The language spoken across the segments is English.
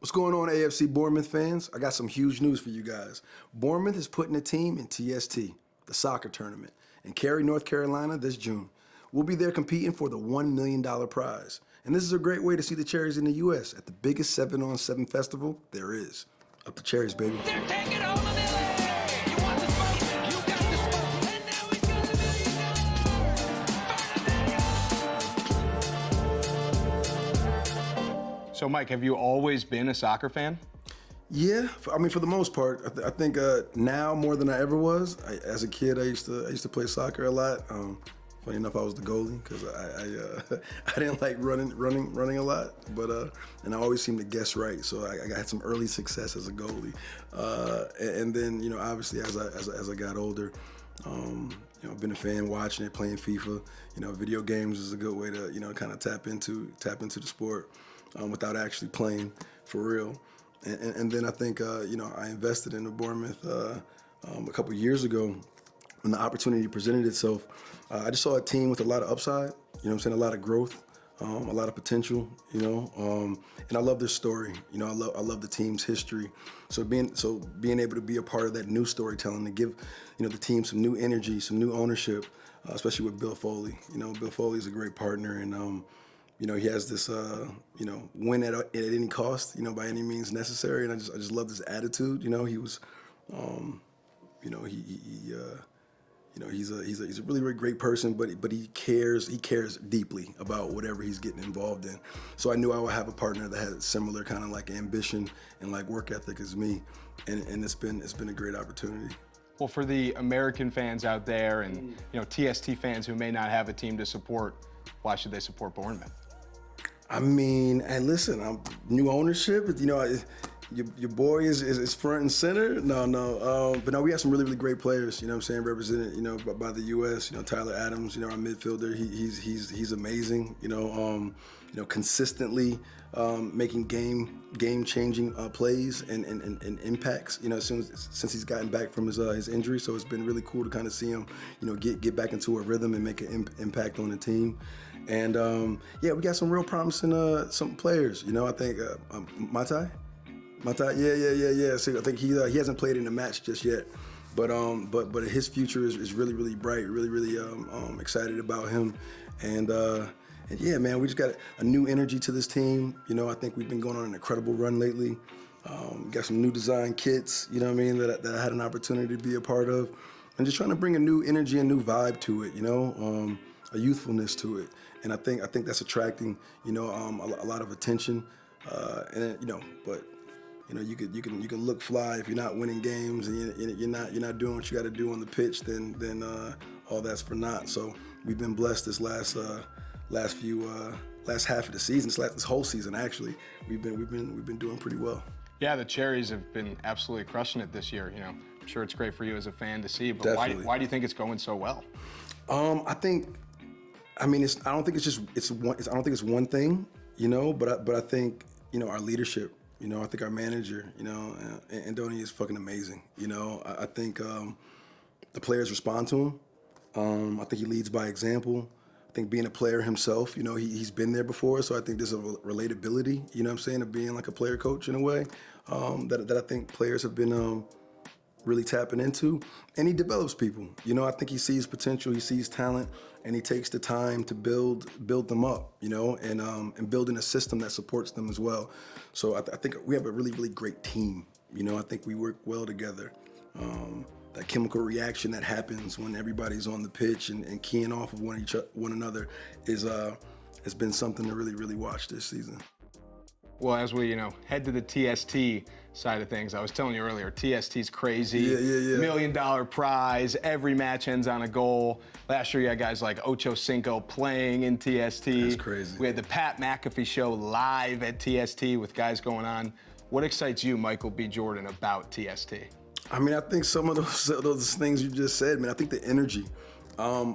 What's going on, AFC Bournemouth fans? I got some huge news for you guys. Bournemouth is putting a team in TST, the soccer tournament, in Cary, North Carolina this June. We'll be there competing for the $1 million prize. And this is a great way to see the Cherries in the U.S. at the biggest 7-on-7 festival there is. Up the Cherries, baby. They're taking home $1 million! You want the smoke? You got the smoke! And now we've got $1 million! So, Mike, have you always been a soccer fan? Yeah, I mean, for the most part, I think now more than I ever was. As a kid, I used to play soccer a lot. Funny enough, I was the goalie because I didn't like running a lot, but and I always seemed to guess right. So I had some early success as a goalie, and then obviously as I got older, I've been a fan watching it, playing FIFA. Video games is a good way to kind of tap into the sport without actually playing for real. And then I think I invested in the Bournemouth a couple years ago when the opportunity presented itself. I just saw a team with a lot of upside, a lot of growth, a lot of potential, and I love their story. I love the team's history. So being able to be a part of that new storytelling, to give the team some new energy, some new ownership, especially with Bill Foley. Bill Foley is a great partner, and he has this win at any cost, by any means necessary, and I just love this attitude. He was, he's a really, really great person, but he cares deeply about whatever he's getting involved in. So I knew I would have a partner that had similar kind of like ambition and like work ethic as me, and it's been a great opportunity. Well, for the American fans out there and TST fans who may not have a team to support, why should they support Bournemouth? I mean, and listen, new ownership. Your boy is front and center. No. But no, we have some really, really great players. Represented by the U.S. Tyler Adams. Our midfielder. He's amazing. Consistently making game-changing plays and impacts. Since he's gotten back from his injury, so it's been really cool to kind of see him get back into a rhythm and make an impact on the team. And we got some real promising some players. I think Matai, yeah. So I think he hasn't played in a match just yet, but his future is really, really bright. Really excited about him, and yeah, man, we just got a new energy to this team. I think we've been going on an incredible run lately. Got some new design kits, that I had an opportunity to be a part of, and just trying to bring a new energy and new vibe to it. A youthfulness to it, and I think that's attracting a lot of attention, but you can look fly if you're not winning games and you're not doing what you got to do on the pitch, then all that's for naught. So we've been blessed this last half of the season, this whole season actually. We've been doing pretty well. Yeah, the Cherries have been absolutely crushing it this year. I'm sure it's great for you as a fan to see, but Definitely. Why do you think it's going so well? I don't think it's one thing, but I think our leadership. I think our manager, Andoni is fucking amazing. I think the players respond to him. I think he leads by example. I think being a player himself, he's been there before, so I think there's a relatability, of being like a player coach in a way, that I think players have been really tapping into. And he develops people. I think he sees potential, he sees talent, and he takes the time to build them up, and building a system that supports them as well. So I think we have a really, really great team. I think we work well together. That chemical reaction that happens when everybody's on the pitch and keying off of one another has been something to really, really watch this season. Well, as we, head to the TST side of things, I was telling you earlier, TST's crazy. Yeah. $1 million prize, every match ends on a goal. Last year, you had guys like Ocho Cinco playing in TST. That's crazy. We had the Pat McAfee show live at TST with guys going on. What excites you, Michael B. Jordan, about TST? I mean, I think some of those things you just said, man, I think the energy.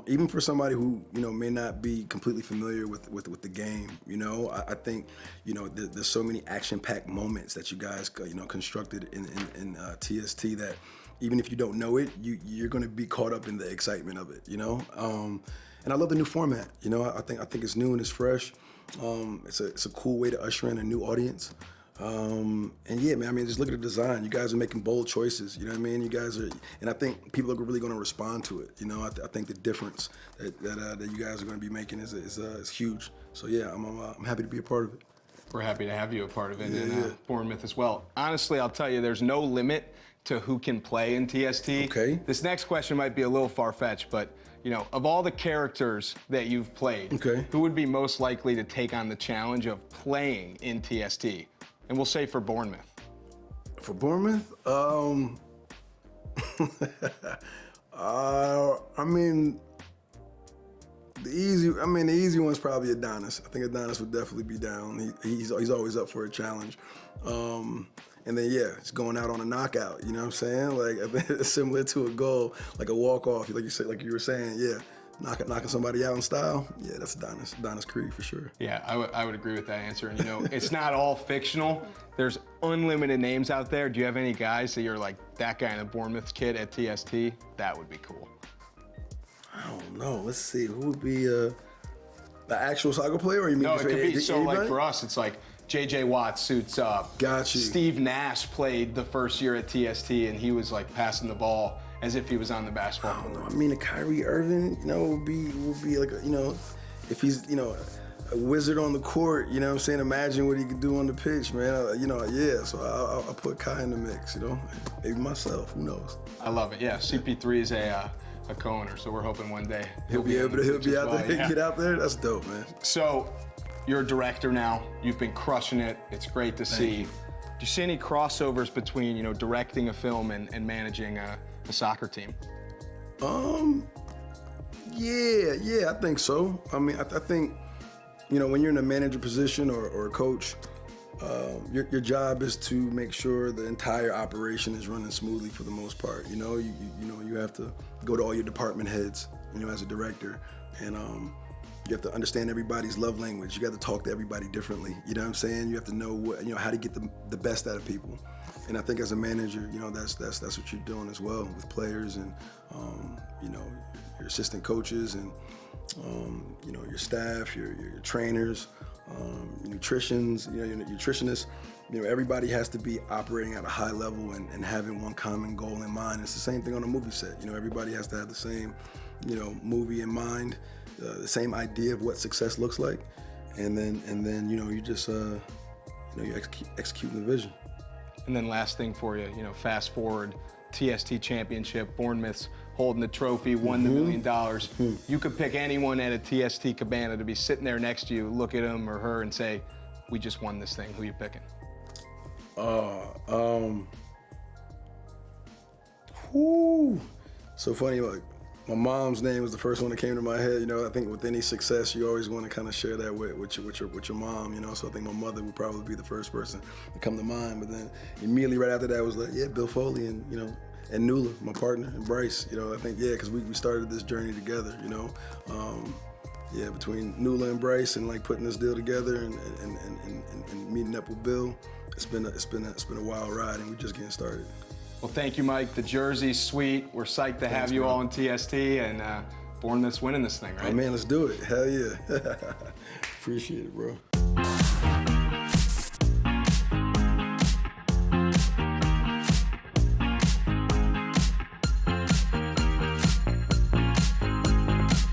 Even for somebody who may not be completely familiar with the game, I think there's so many action-packed moments that you guys constructed in TST that even if you don't know it, you're going to be caught up in the excitement of it, And I love the new format. I think it's new and it's fresh. It's a cool way to usher in a new audience. And yeah, man, I mean, just look at the design. You guys are making bold choices. You know what I mean? You guys are, and I think people are really going to respond to it. You know, I think the difference that you guys are going to be making is huge. So yeah, I'm happy to be a part of it. We're happy to have you a part of it, Yeah, and yeah. Bournemouth as well. Honestly, I'll tell you, there's no limit to who can play in TST. Okay. This next question might be a little far-fetched, but you know, of all the characters that you've played, Okay. who would be most likely to take on the challenge of playing in TST? And we'll say for Bournemouth. For Bournemouth, I mean, the easy one's probably Adonis. I think Adonis would definitely be down. He's always up for a challenge. And then yeah, it's going out on a knockout. You know what I'm saying? Like I think it's similar to a goal, like a walk off. Like you said, like you were saying, yeah, knocking somebody out in style. Yeah, that's Adonis Creed for sure. Yeah, I would agree with that answer. And you know, it's not all fictional. There's unlimited names out there. Do you have any guys that you're like, that guy in the Bournemouth kid at TST? That would be cool. I don't know. Let's see. Who would be the actual soccer player, or you mean? No, it just could be. So like anybody? for us, it's like J.J. Watt suits up. Got you. Steve Nash played the first year at TST, and he was like passing the ball as if he was on the basketball I don't know. court. I mean, a Kyrie Irving, you know, would be like a, you know, if he's, you know, a wizard on the court, you know what I'm saying? Imagine what he could do on the pitch, man. You know, yeah. So I'll put Kai in the mix, you know. Maybe myself. Who knows? I love it. Yeah, CP3 is a co-owner, so we're hoping one day He'll be on able the to pitch as out well, there, yeah. get out there. That's dope, man. So, you're a director now. You've been crushing it. It's great to see. you. Do you see any crossovers between, you know, directing a film and managing a soccer team? Yeah, I think so. I mean, I think, you know, when you're in a manager position or a coach, your job is to make sure the entire operation is running smoothly for the most part. You know, you have to go to all your department heads, you know, as a director, and you have to understand everybody's love language. You got to talk to everybody differently. You know what I'm saying? You have to know what, you know, how to get the best out of people. And I think as a manager, you know, that's what you're doing as well with players and you know, your assistant coaches and you know, your staff, your trainers, your nutritionists. You know, everybody has to be operating at a high level and having one common goal in mind. It's the same thing on a movie set. You know, everybody has to have the same, you know, movie in mind, the same idea of what success looks like, and then you know, you just you know, you're executing the vision. And then last thing for you, you know, fast forward, TST championship, Bournemouth's holding the trophy, won the $1 million. You could pick anyone at a TST cabana to be sitting there next to you, look at him or her and say, we just won this thing. Who you picking? So funny, like, my mom's name was the first one that came to my head. You know, I think with any success, you always want to kind of share that with your mom. You know, so I think my mother would probably be the first person to come to mind. But then immediately right after that was like, yeah, Bill Foley and, you know, and Nula, my partner, and Bryce. You know, I think, yeah, because we started this journey together. You know, yeah, between Nula and Bryce and like putting this deal together and meeting up with Bill, it's been a wild ride, and we're just getting started. Well, thank you, Mike. The jersey's sweet. We're psyched to have you bro. all in TST, and Bournemouth's winning this thing, right? Oh man, let's do it. Hell yeah. Appreciate it, bro.